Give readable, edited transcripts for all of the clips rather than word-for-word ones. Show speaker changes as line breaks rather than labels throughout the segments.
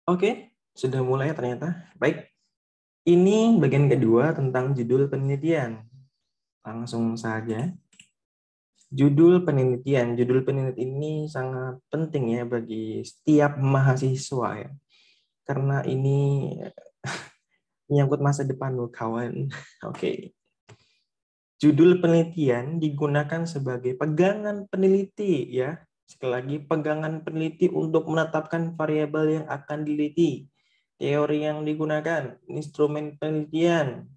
Oke, sudah mulai ternyata. Baik, ini bagian kedua tentang judul penelitian. Langsung saja. Judul penelitian. Judul penelitian ini sangat penting ya bagi setiap mahasiswa ya. Karena ini menyangkut masa depan loh, kawan. Oke. Judul penelitian digunakan sebagai pegangan peneliti ya. Sekali lagi, pegangan peneliti untuk menetapkan variabel yang akan diliti. Teori yang digunakan, instrumen penelitian,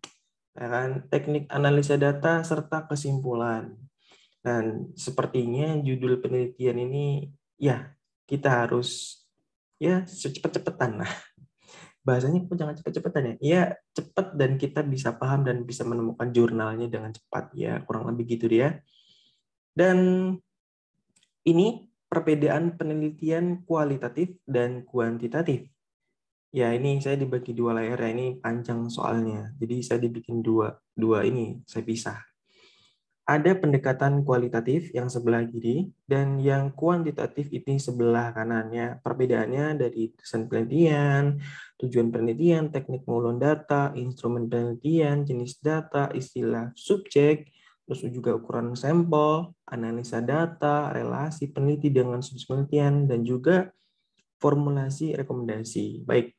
ya kan, teknik analisa data, serta kesimpulan. Dan sepertinya judul penelitian ini, ya kita harus ya secepat-cepatan lah. Bahasanya kok jangan cepet-cepetan ya. Iya, cepat dan kita bisa paham dan bisa menemukan jurnalnya dengan cepat ya, kurang lebih gitu dia. Dan ini perbedaan penelitian kualitatif dan kuantitatif. Ya, ini saya dibagi dua layar ya, ini panjang soalnya. Jadi saya dibikin dua ini, saya pisah. Ada pendekatan kualitatif yang sebelah kiri dan yang kuantitatif ini sebelah kanannya. Perbedaannya dari desain penelitian, tujuan penelitian, teknik pengumpulan data, instrumen penelitian, jenis data, istilah subjek, terus juga ukuran sampel, analisa data, relasi peneliti dengan subjek penelitian, dan juga formulasi rekomendasi. Baik,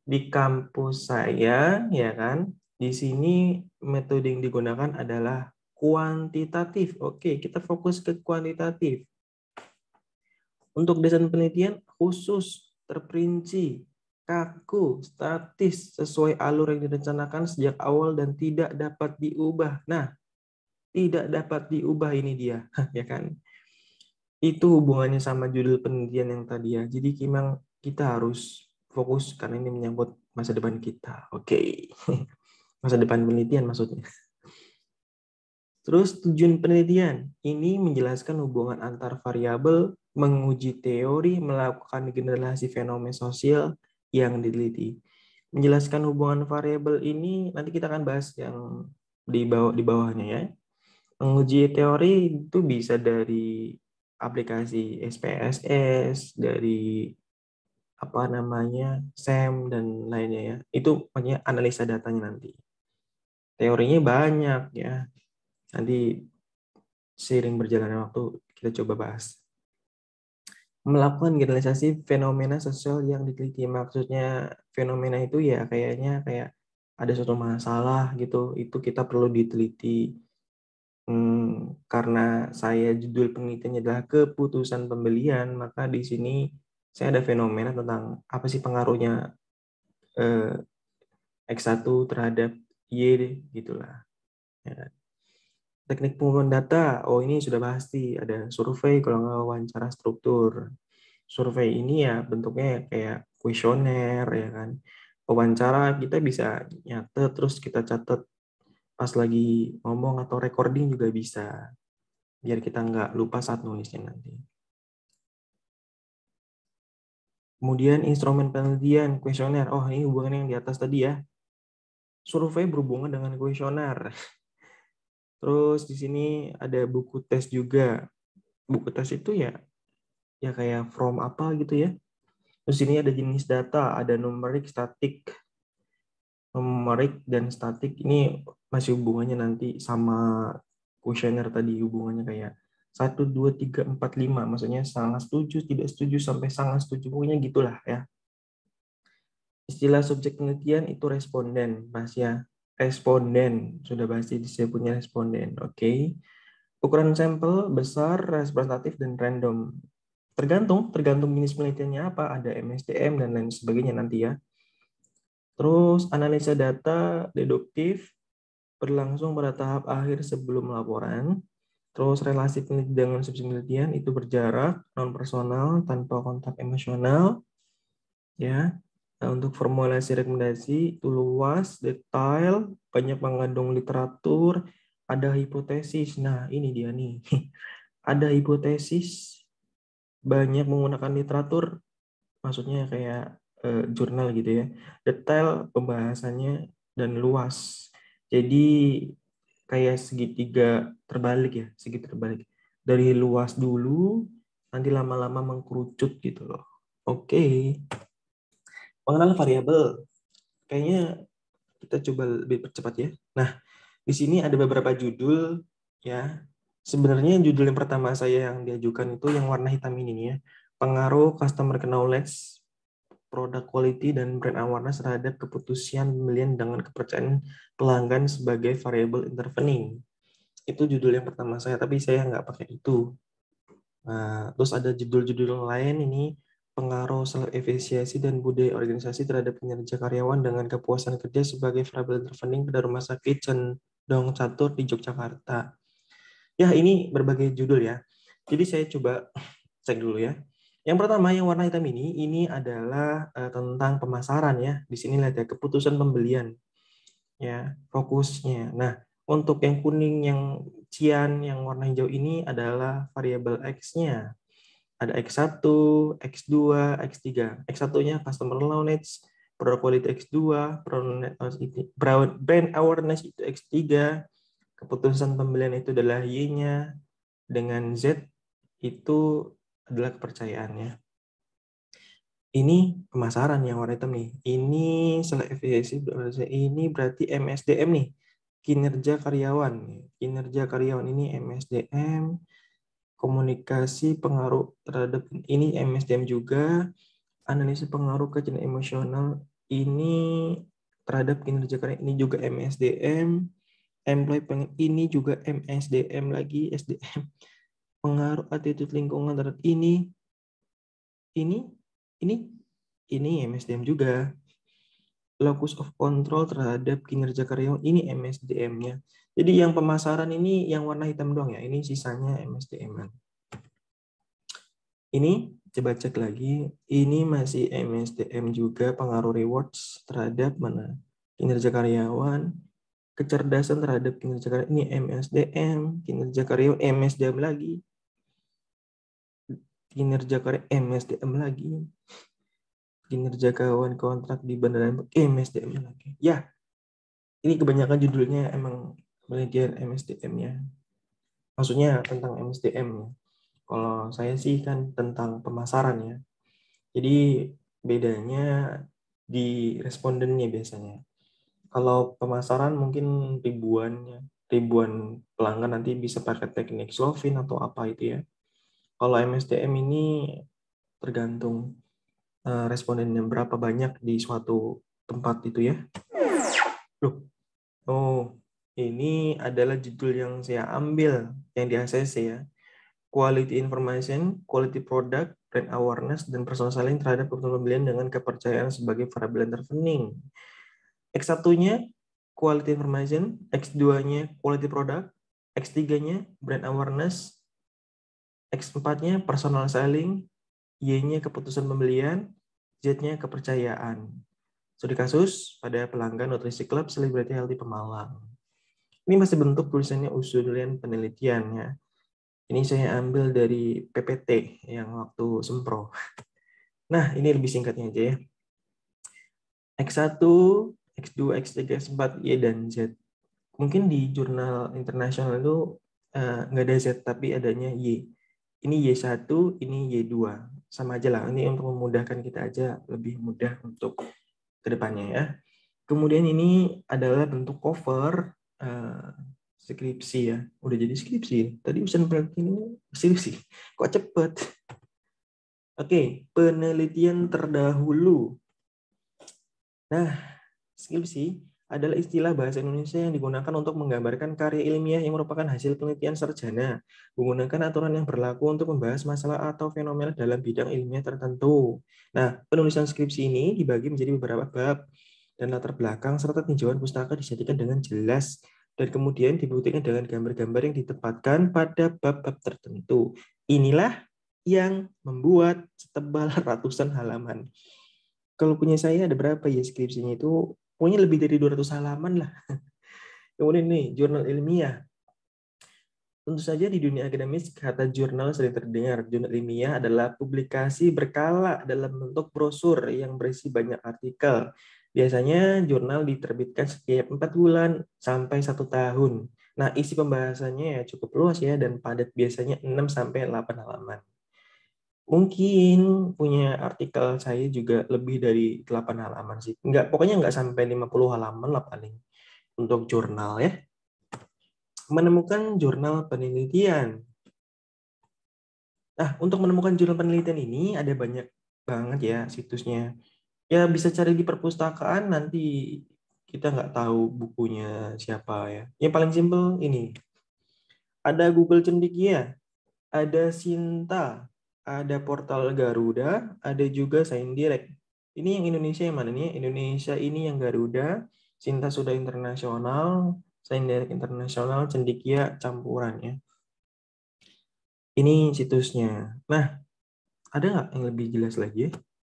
di kampus saya, ya kan, di sini metode yang digunakan adalah kuantitatif. Oke, kita fokus ke kuantitatif. Untuk desain penelitian khusus, terperinci, kaku, statis, sesuai alur yang direncanakan sejak awal dan tidak dapat diubah. Nah, tidak dapat diubah ini dia, ya kan? Itu hubungannya sama judul penelitian yang tadi ya. Jadi memang kita harus fokus karena ini menyangkut masa depan kita. Oke. Masa depan penelitian maksudnya. Terus tujuan penelitian ini menjelaskan hubungan antar variabel, menguji teori, melakukan generalisasi fenomena sosial yang diteliti. Menjelaskan hubungan variabel ini nanti kita akan bahas yang di bawahnya ya. Menguji teori itu bisa dari aplikasi SPSS, dari apa namanya SEM dan lainnya ya. Itu makanya analisa datanya nanti. Teorinya banyak ya. Nanti seiring berjalannya waktu kita coba bahas. Melakukan generalisasi fenomena sosial yang diteliti. Maksudnya fenomena itu ya kayaknya kayak ada suatu masalah gitu, itu kita perlu diteliti. Karena saya judul penelitiannya adalah keputusan pembelian, maka di sini saya ada fenomena tentang apa sih pengaruhnya eh, X1 terhadap Y gitulah. Ya. Teknik pengumpulan data, oh ini sudah pasti ada survei kalau nggak wawancara struktur. Survei ini ya bentuknya kayak kuesioner ya kan. Wawancara kita bisa nyatet terus kita catat pas lagi ngomong atau recording juga bisa. Biar kita nggak lupa saat nulisnya nanti. Kemudian instrumen penelitian, kuesioner. Oh ini hubungan yang di atas tadi ya. Survei berhubungan dengan kuesioner. Terus di sini ada buku tes juga. Buku tes itu ya kayak from apa gitu ya. Terus ini ada jenis data, ada numerik, statik. Numerik dan statik ini masih hubungannya nanti sama kuesioner tadi, hubungannya kayak 1, 2, 3, 4, 5. Maksudnya sangat setuju, tidak setuju, sampai sangat setuju. Pokoknya gitulah ya. Istilah subjek penelitian itu responden, Mas ya. Responden, sudah pasti saya punya responden. Oke. Ukuran sampel besar, representatif, dan random. Tergantung jenis penelitiannya apa, ada MSDM dan lain sebagainya nanti ya. Terus analisa data deduktif berlangsung pada tahap akhir sebelum laporan. Terus relasi peneliti dengan subjek penelitian itu berjarak, non personal, tanpa kontak emosional, ya. Nah, untuk formulasi rekomendasi itu luas, detail, banyak mengandung literatur, ada hipotesis. Nah, ini dia nih. Ada hipotesis, banyak menggunakan literatur, maksudnya kayak jurnal gitu ya. Detail pembahasannya dan luas. Jadi kayak segitiga terbalik ya, segitiga terbalik. Dari luas dulu, nanti lama-lama mengkerucut gitu loh. Oke. Mengenal variabel. Kayaknya kita coba lebih percepat ya. Nah, di sini ada beberapa judul ya. Sebenarnya judul yang pertama saya yang diajukan itu yang warna hitam ini nih ya. Pengaruh customer knowledge, product quality, dan brand awareness terhadap keputusan pembelian dengan kepercayaan pelanggan sebagai variable intervening. Itu judul yang pertama saya, tapi saya nggak pakai itu. Nah, terus ada judul-judul lain ini, pengaruh self efisiensi dan budaya organisasi terhadap kinerja karyawan dengan kepuasan kerja sebagai variable intervening pada rumah sakit Condong Catur di Yogyakarta. Ya, ini berbagai judul ya. Jadi saya coba cek dulu ya. Yang pertama yang warna hitam ini adalah tentang pemasaran ya. Di sini lihat ya, keputusan pembelian ya, fokusnya. Nah, untuk yang kuning, yang cian, yang warna hijau ini adalah variabel X-nya. Ada X1, X2, X3. X1-nya customer knowledge, product quality X2, brand awareness itu X3, keputusan pembelian itu adalah Y-nya, dengan Z itu adalah kepercayaannya. Ini pemasaran yang warna hitam nih. Ini select efisiensi, ini berarti MSDM nih. Kinerja karyawan. Kinerja karyawan ini MSDM. Komunikasi pengaruh terhadap ini MSDM juga. Analisis pengaruh kecerdasan emosional ini terhadap kinerja karyawan ini juga MSDM. Employee ini juga MSDM lagi, SDM. Pengaruh attitude lingkungan terhadap ini ini MSDM juga. Locus of control terhadap kinerja karyawan ini MSDM-nya. Jadi yang pemasaran ini yang warna hitam doang ya. Ini sisanya MSDM. Ini coba cek lagi. Ini masih MSDM juga, pengaruh rewards terhadap mana? Kinerja karyawan. Kecerdasan terhadap kinerja karyawan ini MSDM. Kinerja karyawan MSDM lagi. Kinerja karyawan MSDM lagi. Kinerja kawan kontrak di bandara MSDM lagi. Ya, ini kebanyakan judulnya emang penelitian MSDM-nya. Maksudnya tentang MSDM. Kalau saya sih kan tentang pemasaran ya. Jadi bedanya di respondennya biasanya. Kalau pemasaran mungkin ribuan pelanggan nanti bisa pakai teknik Slovin atau apa itu ya. Kalau MSDM ini tergantung respondennya berapa banyak di suatu tempat itu ya. Loh, oh, ini adalah judul yang saya ambil yang di ACC ya. Quality Information, Quality Product, Brand Awareness, dan Personal Selling terhadap keputusan pembelian dengan kepercayaan sebagai variable intervening. X1-nya Quality Information, X2-nya Quality Product, X3-nya Brand Awareness, X4-nya Personal Selling, Y-nya keputusan pembelian, Z-nya kepercayaan. Studi kasus pada pelanggan Nutrisi Club Celebrity Healthy Pemalang. Ini masih bentuk tulisannya usulan penelitian ya. Ini saya ambil dari PPT yang waktu sempro. Nah, ini lebih singkatnya aja ya. X1, X2, X3, X4, Y, dan Z. Mungkin di jurnal internasional itu nggak ada Z, tapi adanya Y. Ini Y1, ini Y2. Sama aja lah, ini untuk memudahkan kita aja, lebih mudah untuk kedepannya ya. Kemudian ini adalah bentuk cover skripsi ya. Udah jadi skripsi. Tadi urusan ini skripsi. Kok cepet? Oke, penelitian terdahulu. Nah, skripsi adalah istilah bahasa Indonesia yang digunakan untuk menggambarkan karya ilmiah yang merupakan hasil penelitian sarjana, menggunakan aturan yang berlaku untuk membahas masalah atau fenomena dalam bidang ilmiah tertentu. Nah, penulisan skripsi ini dibagi menjadi beberapa bab, dan latar belakang serta tinjauan pustaka dijadikan dengan jelas dan kemudian dibuktikan dengan gambar-gambar yang ditempatkan pada bab-bab tertentu. Inilah yang membuat setebal ratusan halaman. Kalau punya saya ada berapa ya skripsinya itu? Pokoknya lebih dari 200 halaman lah. Kemudian nih, jurnal ilmiah. Tentu saja di dunia akademis, kata jurnal sering terdengar. Jurnal ilmiah adalah publikasi berkala dalam bentuk brosur yang berisi banyak artikel. Biasanya jurnal diterbitkan setiap 4 bulan sampai 1 tahun. Nah, isi pembahasannya ya cukup luas ya dan padat, biasanya 6 sampai 8 halaman. Mungkin punya artikel saya juga lebih dari 8 halaman sih. Pokoknya nggak sampai 50 halaman lah paling untuk jurnal ya. Menemukan jurnal penelitian. Nah, untuk menemukan jurnal penelitian ini ada banyak banget ya situsnya. Ya bisa cari di perpustakaan, nanti kita nggak tahu bukunya siapa ya. Yang paling simpel ini. Ada Google Cendekia, ada Sinta, ada portal Garuda, ada juga Sign Direct. Ini yang Indonesia yang mana nih? Indonesia ini yang Garuda, Sinta sudah internasional, Sign Direct internasional, Cendekia campuran ya. Ini situsnya. Nah, ada nggak yang lebih jelas lagi?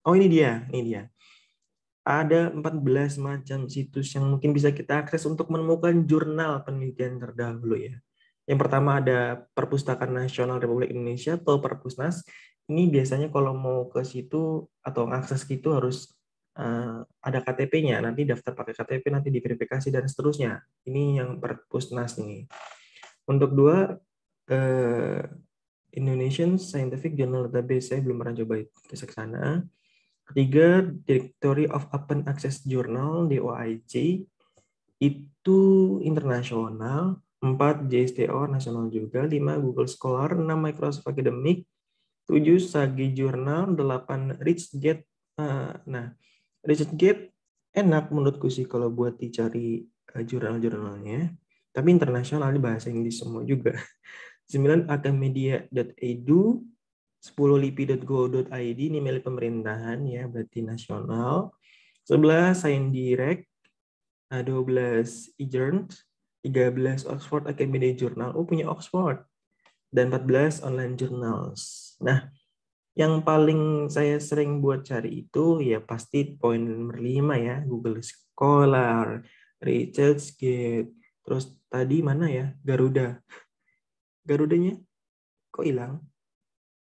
Oh, ini dia, ini dia. Ada 14 macam situs yang mungkin bisa kita akses untuk menemukan jurnal penelitian terdahulu ya. Yang pertama ada Perpustakaan Nasional Republik Indonesia atau Perpusnas. Ini biasanya kalau mau ke situ atau mengakses itu harus ada KTP-nya. Nanti daftar pakai KTP, nanti diverifikasi dan seterusnya. Ini yang Perpusnas nih. Untuk dua, Indonesian Scientific Journal Database. Saya belum pernah coba ke sana. Ketiga, Directory of Open Access Journal, DOIJ, itu internasional. 4, JSTO, nasional juga. 5, Google Scholar. 6, Microsoft Academic. 7, Sagi Journal. 8, ResearchGate. Nah, ResearchGate enak menurutku sih kalau buat dicari jurnal-jurnalnya. Tapi internasional, di bahasa Inggris semua juga. 9, Acamedia.edu. 10, lipi.go.id, ini milik pemerintahan ya, berarti nasional. 11, Sign Direct. 12, eJournal. 13, Oxford Academy Journal. Oh, punya Oxford. Dan 14, Online Journals. Nah, yang paling saya sering buat cari itu ya pasti poin nomor 5 ya, Google Scholar, ResearchGate. Terus tadi mana ya? Garuda. Garudanya kok hilang?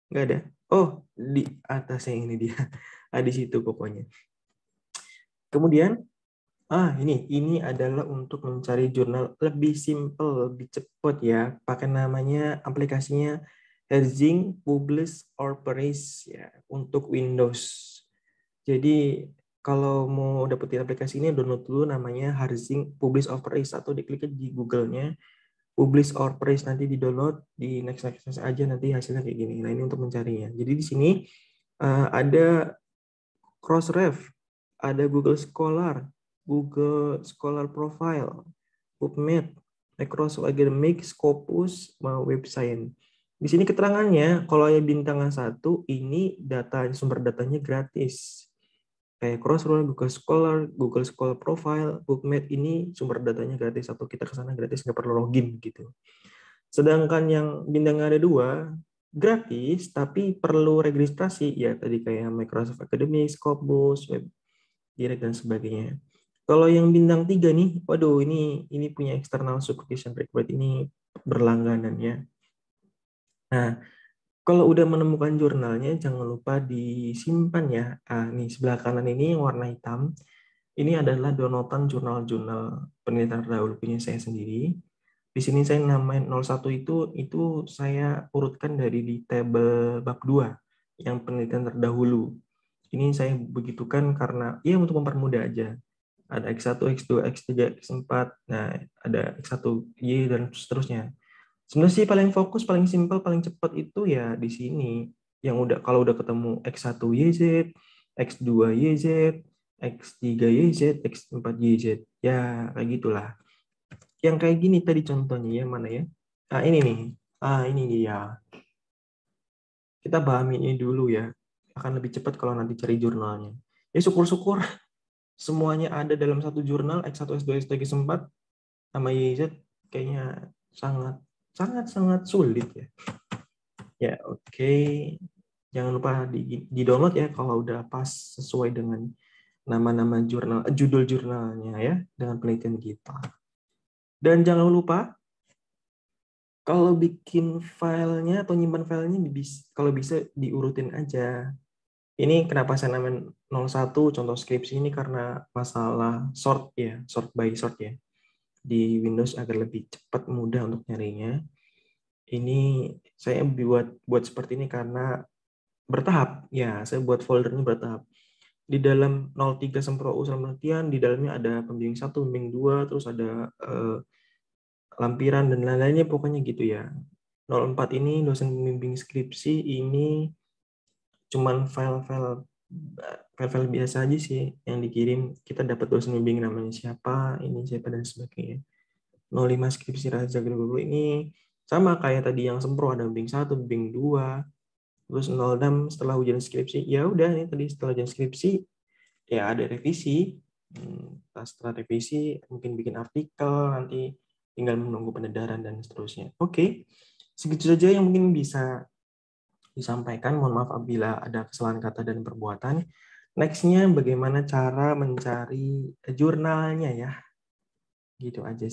Nggak ada. Oh, di atasnya ini dia. Di situ pokoknya. Kemudian, ini adalah untuk mencari jurnal lebih simple, lebih cepat ya. Pakai namanya aplikasinya Herzing Publish or Perish ya untuk Windows. Jadi kalau mau dapetin aplikasi ini download dulu namanya Herzing Publish or Perish atau diklik di Google-nya Publish or Perish, nanti di download, di next aja nanti hasilnya kayak gini. Nah, ini untuk mencarinya. Jadi di sini ada Crossref, ada Google Scholar, Google Scholar Profile, PubMed, Microsoft Academic, Scopus, Web Science. Di sini keterangannya, kalau yang bintang 1 ini sumber datanya gratis. Kayak Crossref, Google Scholar Profile, PubMed ini sumber datanya gratis atau kita ke sana gratis, nggak perlu login gitu. Sedangkan yang bintang ada 2 gratis tapi perlu registrasi ya, tadi kayak Microsoft Academy, Scopus, Web Direct dan sebagainya. Kalau yang bintang 3 nih, waduh ini punya external subscription required, ini berlangganan ya. Nah, kalau udah menemukan jurnalnya jangan lupa disimpan ya. Nih sebelah kanan ini yang warna hitam. Ini adalah downloadan jurnal-jurnal penelitian terdahulu punya saya sendiri. Di sini saya namain 01 itu saya urutkan dari di tabel bab 2 yang penelitian terdahulu. Ini saya begitukan karena ya untuk mempermudah aja. Ada X1, X2, X3, X4, nah ada X1Y dan seterusnya. Sebenarnya sih paling fokus, paling simpel, paling cepat itu ya di sini. Yang kalau udah ketemu X1YZ, X2YZ, X3YZ, X4YZ. Ya, kayak gitulah. Yang kayak gini tadi contohnya ya, mana ya? Ini nih. Ini dia. Kita pahami ini dulu ya. Akan lebih cepat kalau nanti cari jurnalnya. Ya syukur-syukur semuanya ada dalam satu jurnal, X1, X2, X3, X4 sama YZ, kayaknya sangat sangat sangat sulit ya. Ya, oke. Jangan lupa di-download ya kalau udah pas sesuai dengan nama-nama judul jurnalnya ya, dengan penelitian kita. Dan jangan lupa kalau bikin filenya atau nyimpan filenya kalau bisa diurutin aja. Ini kenapa saya namain 01 contoh skripsi ini karena masalah sort ya, sort by sort ya. Di Windows agar lebih cepat mudah untuk nyarinya. Ini saya buat seperti ini karena bertahap. Ya, saya buat foldernya bertahap. Di dalam 03 Sempro usul penelitian, di dalamnya ada pembimbing 1, pembimbing 2, terus ada lampiran dan lain-lainnya, pokoknya gitu ya. 04 ini dosen pembimbing skripsi, ini cuman file-file biasa aja sih yang dikirim. Kita dapat dosen pembimbing namanya siapa, ini siapa, dan sebagainya. 05 skripsi Raja Guru ini sama kayak tadi yang Sempro, ada pembimbing 1, pembimbing 2, terus 06 setelah ujian skripsi. Ya udah, ini tadi setelah ujian skripsi ya ada revisi. Setelah revisi mungkin bikin artikel, nanti tinggal menunggu penedaran dan seterusnya. Oke, segitu saja yang mungkin bisa disampaikan. Mohon maaf apabila ada kesalahan kata dan perbuatan. Next-nya bagaimana cara mencari jurnalnya ya. Gitu aja sih.